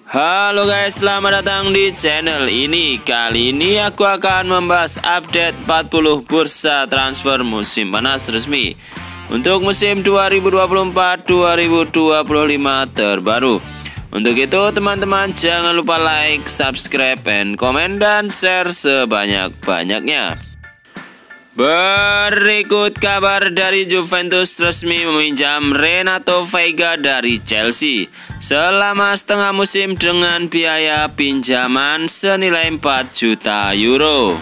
Halo guys, selamat datang di channel ini. Kali ini aku akan membahas update 40 bursa transfer musim panas resmi untuk musim 2024-2025 terbaru. Untuk itu teman-teman jangan lupa like, subscribe, and komen dan share sebanyak-banyaknya. Berikut kabar dari Juventus resmi meminjam Renato Veiga dari Chelsea selama setengah musim dengan biaya pinjaman senilai 4 juta euro.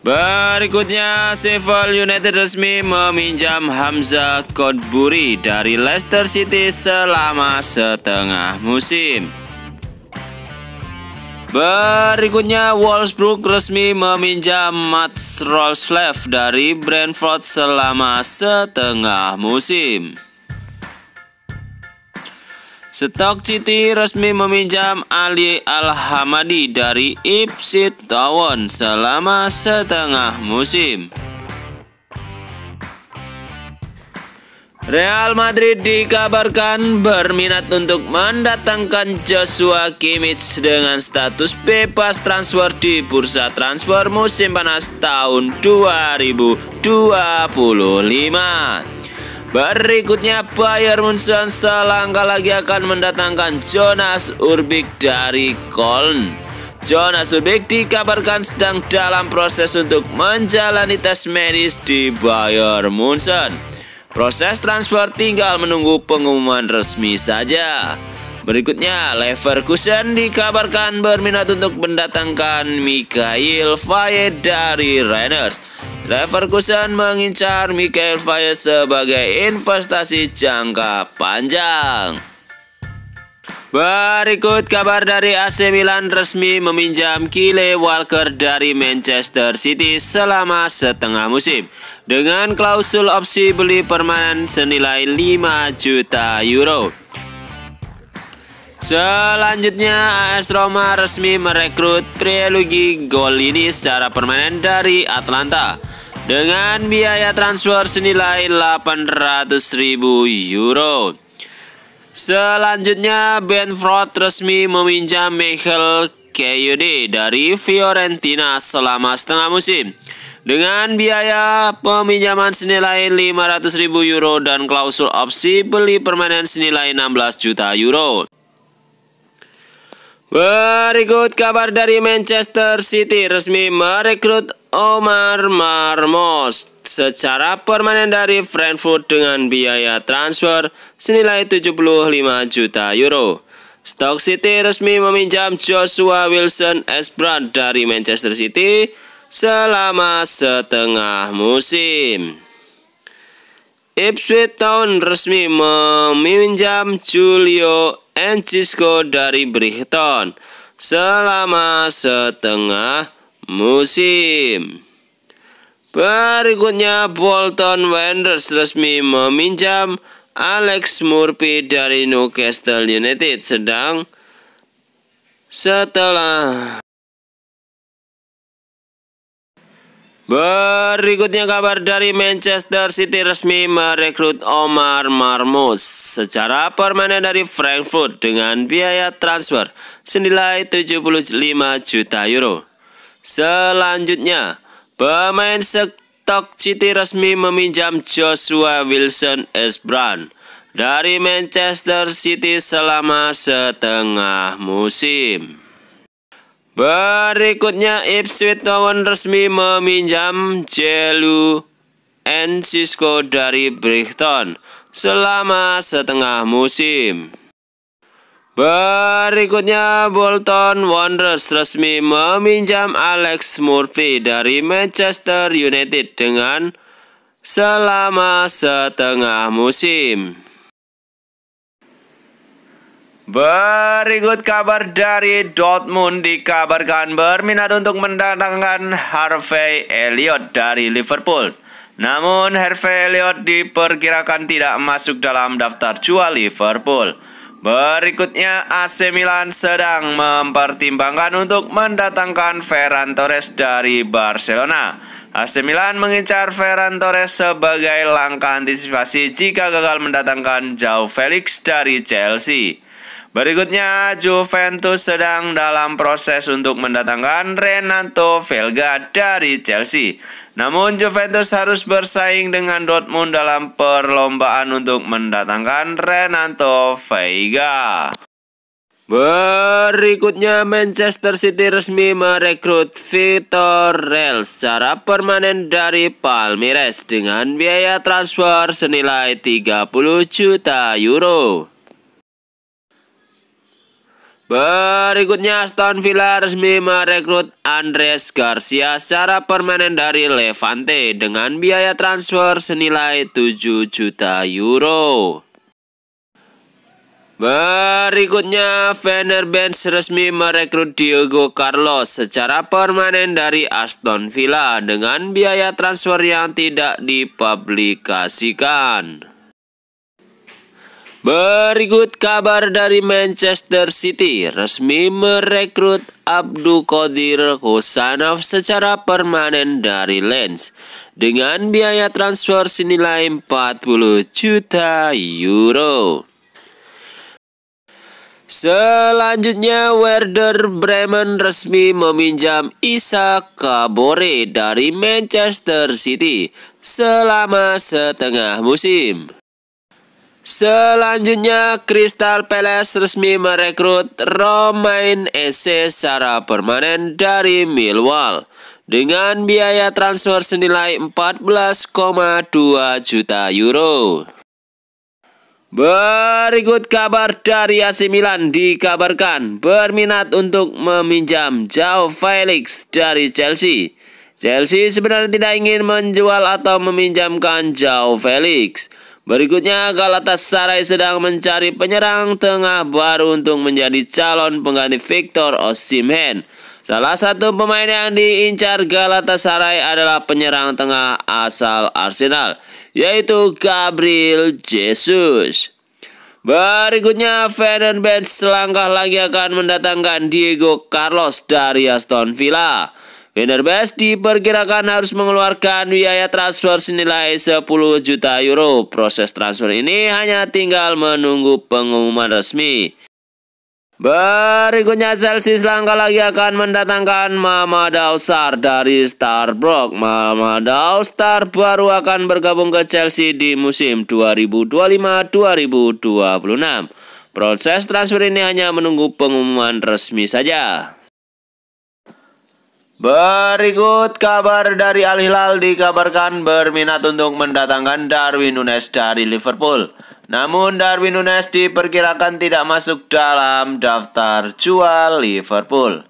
Berikutnya, Sheffield United resmi meminjam Hamza Kodburi dari Leicester City selama setengah musim. Berikutnya, Wolfsburg resmi meminjam Mats Roerslev dari Brentford selama setengah musim. Stoke City resmi meminjam Ali Al-Hamadi dari Ipswich Town selama setengah musim. Real Madrid dikabarkan berminat untuk mendatangkan Joshua Kimmich dengan status bebas transfer di bursa transfer musim panas tahun 2025. Berikutnya, Bayern Munchen selangkah lagi akan mendatangkan Jonas Urbik dari Köln. Jonas Urbik dikabarkan sedang dalam proses untuk menjalani tes medis di Bayern Munchen. Proses transfer tinggal menunggu pengumuman resmi saja. Berikutnya, Leverkusen dikabarkan berminat untuk mendatangkan Mikhail Faye dari Rangers. Leverkusen mengincar Mikhail Faye sebagai investasi jangka panjang. Berikut kabar dari AC Milan resmi meminjam Kyle Walker dari Manchester City selama setengah musim dengan klausul opsi beli permanen senilai 5 juta euro. Selanjutnya, AS Roma resmi merekrut Pierluigi Golini secara permanen dari Atalanta dengan biaya transfer senilai 800.000 euro. Selanjutnya, Brentford resmi meminjam Michael Kayode dari Fiorentina selama setengah musim dengan biaya peminjaman senilai 500.000 euro dan klausul opsi beli permanen senilai 16 juta euro. Berikut kabar dari Manchester City resmi merekrut Omar Marmoush secara permanen dari Frankfurt dengan biaya transfer senilai 75 juta euro. Stoke City resmi meminjam Joshua Wilson-Espran dari Manchester City selama setengah musim. Ipswich Town resmi meminjam Julio Enciso dari Brighton selama setengah musim. Berikutnya, Bolton Wanderers resmi meminjam Alex Murphy dari Newcastle United Berikutnya kabar dari Manchester City resmi merekrut Omar Marmoush secara permanen dari Frankfurt dengan biaya transfer senilai 75 juta euro. Selanjutnya, pemain Stoke City resmi meminjam Joshua Wilson-Espran dari Manchester City selama setengah musim. Berikutnya, Ipswich Town resmi meminjam Julio Enciso dari Brighton selama setengah musim. Berikutnya, Bolton Wanderers resmi meminjam Alex Murphy dari Manchester United dengan selama setengah musim. Berikut kabar dari Dortmund dikabarkan berminat untuk mendatangkan Harvey Elliott dari Liverpool. Namun Harvey Elliott diperkirakan tidak masuk dalam daftar jual Liverpool. Berikutnya, AC Milan sedang mempertimbangkan untuk mendatangkan Ferran Torres dari Barcelona. AC Milan mengincar Ferran Torres sebagai langkah antisipasi jika gagal mendatangkan Joao Felix dari Chelsea. Berikutnya, Juventus sedang dalam proses untuk mendatangkan Renato Veiga dari Chelsea. Namun Juventus harus bersaing dengan Dortmund dalam perlombaan untuk mendatangkan Renato Veiga. Berikutnya, Manchester City resmi merekrut Vitor Real secara permanen dari Palmeiras dengan biaya transfer senilai 30 juta euro. Berikutnya, Aston Villa resmi merekrut Andres Garcia secara permanen dari Levante dengan biaya transfer senilai 7 juta euro. Berikutnya, Fenerbahce resmi merekrut Diego Carlos secara permanen dari Aston Villa dengan biaya transfer yang tidak dipublikasikan. Berikut kabar dari Manchester City resmi merekrut Abdulkadir Hosanov secara permanen dari Lens dengan biaya transfer senilai 40 juta euro. Selanjutnya, Werder Bremen resmi meminjam Isa Kabore dari Manchester City selama setengah musim. Selanjutnya, Crystal Palace resmi merekrut Romain Esse secara permanen dari Millwall dengan biaya transfer senilai 14,2 juta euro. Berikut kabar dari AC Milan, dikabarkan berminat untuk meminjam Joao Felix dari Chelsea. Chelsea sebenarnya tidak ingin menjual atau meminjamkan Joao Felix. Berikutnya, Galatasaray sedang mencari penyerang tengah baru untuk menjadi calon pengganti Victor Osimhen. Salah satu pemain yang diincar Galatasaray adalah penyerang tengah asal Arsenal, yaitu Gabriel Jesus. Berikutnya, Fenerbahce selangkah lagi akan mendatangkan Diego Carlos dari Aston Villa. Fenerbahce diperkirakan harus mengeluarkan biaya transfer senilai 10 juta euro. Proses transfer ini hanya tinggal menunggu pengumuman resmi. Berikutnya, Chelsea selangkah lagi akan mendatangkan Mamadou Sarr dari Starbuck. Mamadou Sarr baru akan bergabung ke Chelsea di musim 2025-2026. Proses transfer ini hanya menunggu pengumuman resmi saja. Berikut kabar dari Al Hilal, dikabarkan berminat untuk mendatangkan Darwin Núñez dari Liverpool. Namun Darwin Núñez diperkirakan tidak masuk dalam daftar jual Liverpool.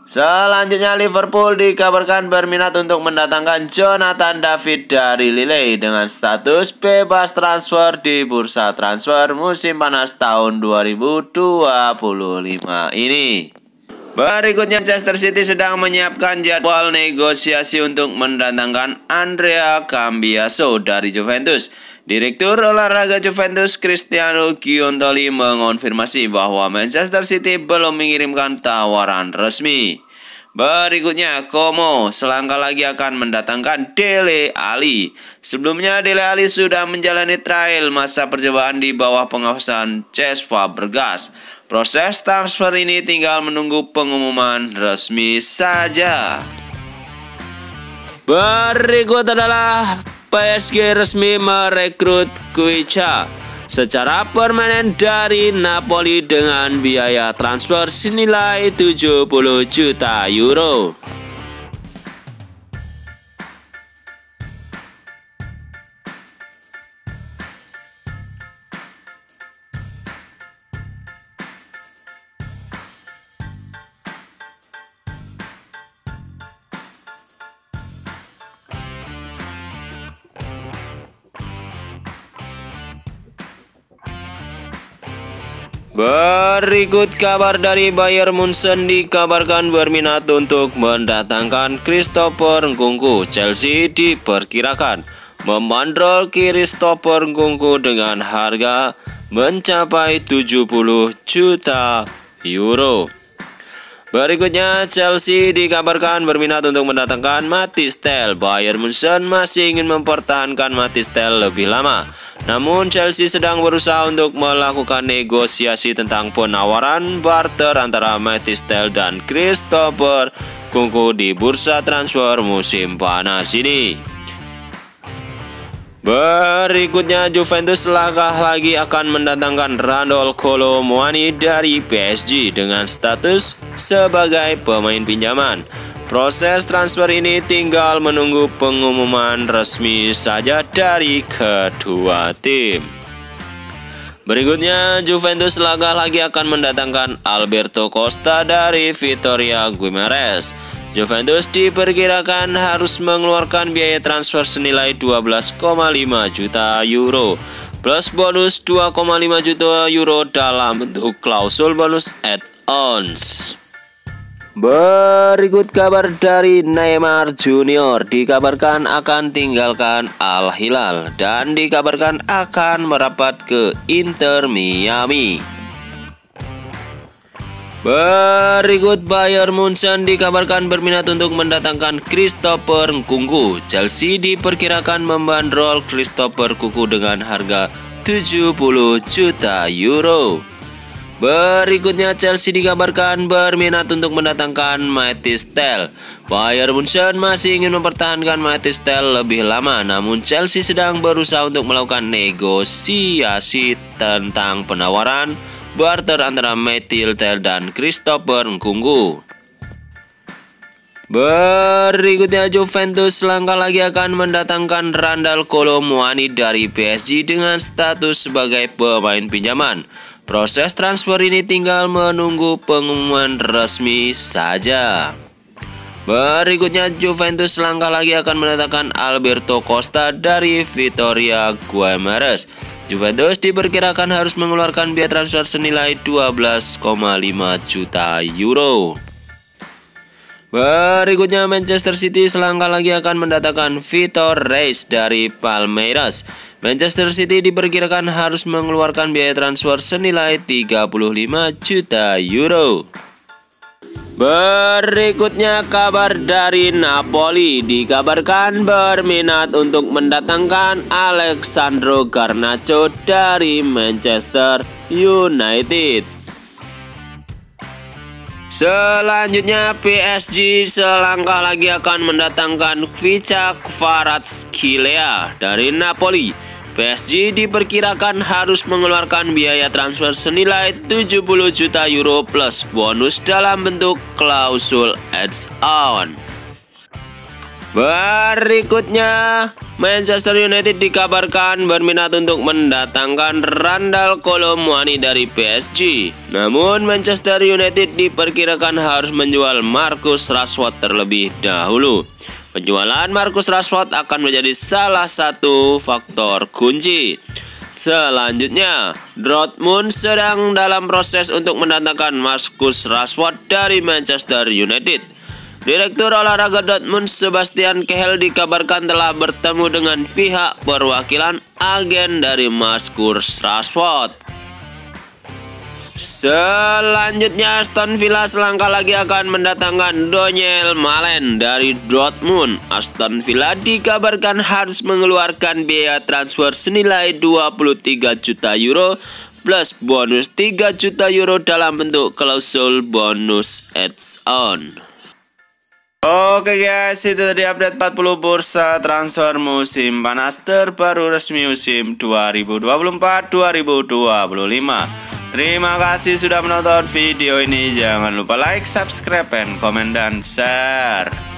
Selanjutnya, Liverpool dikabarkan berminat untuk mendatangkan Jonathan David dari Lille dengan status bebas transfer di bursa transfer musim panas tahun 2025 ini. Berikutnya, Manchester City sedang menyiapkan jadwal negosiasi untuk mendatangkan Andrea Cambiaso dari Juventus. Direktur olahraga Juventus Cristiano Giuntoli mengonfirmasi bahwa Manchester City belum mengirimkan tawaran resmi. Berikutnya, Como selangkah lagi akan mendatangkan Dele Alli. Sebelumnya, Dele Alli sudah menjalani trial masa percobaan di bawah pengawasan Cesc Fabregas. Proses transfer ini tinggal menunggu pengumuman resmi saja. Berikut adalah PSG resmi merekrut Kuicha secara permanen dari Napoli dengan biaya transfer senilai 70 juta euro. Berikut kabar dari Bayern Munchen, dikabarkan berminat untuk mendatangkan Christopher Nkunku. Chelsea diperkirakan membandrol Christopher Nkunku dengan harga mencapai 70 juta euro. Berikutnya, Chelsea dikabarkan berminat untuk mendatangkan Mathys Tel. Bayern Munchen masih ingin mempertahankan Mathys Tel lebih lama. Namun Chelsea sedang berusaha untuk melakukan negosiasi tentang penawaran barter antara Mathys Tel dan Christopher Nkunku di bursa transfer musim panas ini. Berikutnya, Juventus selangkah lagi akan mendatangkan Randal Kolo Muani dari PSG dengan status sebagai pemain pinjaman. Proses transfer ini tinggal menunggu pengumuman resmi saja dari kedua tim. Berikutnya, Juventus selangkah lagi akan mendatangkan Alberto Costa dari Vitória Guimarães. Juventus diperkirakan harus mengeluarkan biaya transfer senilai 12,5 juta euro plus bonus 2,5 juta euro dalam bentuk klausul bonus add-ons. Berikut kabar dari Neymar Junior, dikabarkan akan tinggalkan Al Hilal dan dikabarkan akan merapat ke Inter Miami. Berikut Bayern Munchen dikabarkan berminat untuk mendatangkan Christopher Nkunku. Chelsea diperkirakan membandrol Christopher Nkunku dengan harga 70 juta euro. Berikutnya, Chelsea dikabarkan berminat untuk mendatangkan Mathys Tel. Bayern Munchen masih ingin mempertahankan Mathys Tel lebih lama, namun Chelsea sedang berusaha untuk melakukan negosiasi tentang penawaran barter antara Mathys Tel dan Christopher Nkunku. Berikutnya, Juventus selangkah lagi akan mendatangkan Randal Kolo Muani dari PSG dengan status sebagai pemain pinjaman. Proses transfer ini tinggal menunggu pengumuman resmi saja. Berikutnya, Juventus selangkah lagi akan mendatangkan Alberto Costa dari Vitória Guimarães. Juventus diperkirakan harus mengeluarkan biaya transfer senilai 12,5 juta euro. Berikutnya, Manchester City selangkah lagi akan mendatangkan Vitor Reis dari Palmeiras. Manchester City diperkirakan harus mengeluarkan biaya transfer senilai 35 juta euro. Berikutnya, kabar dari Napoli, dikabarkan berminat untuk mendatangkan Alexandro Garnacho dari Manchester United. Selanjutnya, PSG selangkah lagi akan mendatangkan Khvicha Kvaratskhelia dari Napoli. PSG diperkirakan harus mengeluarkan biaya transfer senilai 70 juta euro plus bonus dalam bentuk klausul add-on. Berikutnya, Manchester United dikabarkan berminat untuk mendatangkan Randal Kolo Muani dari PSG. Namun Manchester United diperkirakan harus menjual Marcus Rashford terlebih dahulu. Penjualan Marcus Rashford akan menjadi salah satu faktor kunci. Selanjutnya, Dortmund sedang dalam proses untuk mendatangkan Marcus Rashford dari Manchester United. Direktur olahraga Dortmund Sebastian Kehl dikabarkan telah bertemu dengan pihak perwakilan agen dari Marcus Rashford. Selanjutnya, Aston Villa selangkah lagi akan mendatangkan Daniel Malen dari Dortmund. Aston Villa dikabarkan harus mengeluarkan biaya transfer senilai 23 juta euro plus bonus 3 juta euro dalam bentuk klausul bonus add-on. Oke guys, itu tadi update 40 bursa transfer musim panas terbaru resmi musim 2024-2025. Terima kasih sudah menonton video ini. Jangan lupa like, subscribe, komen, dan share.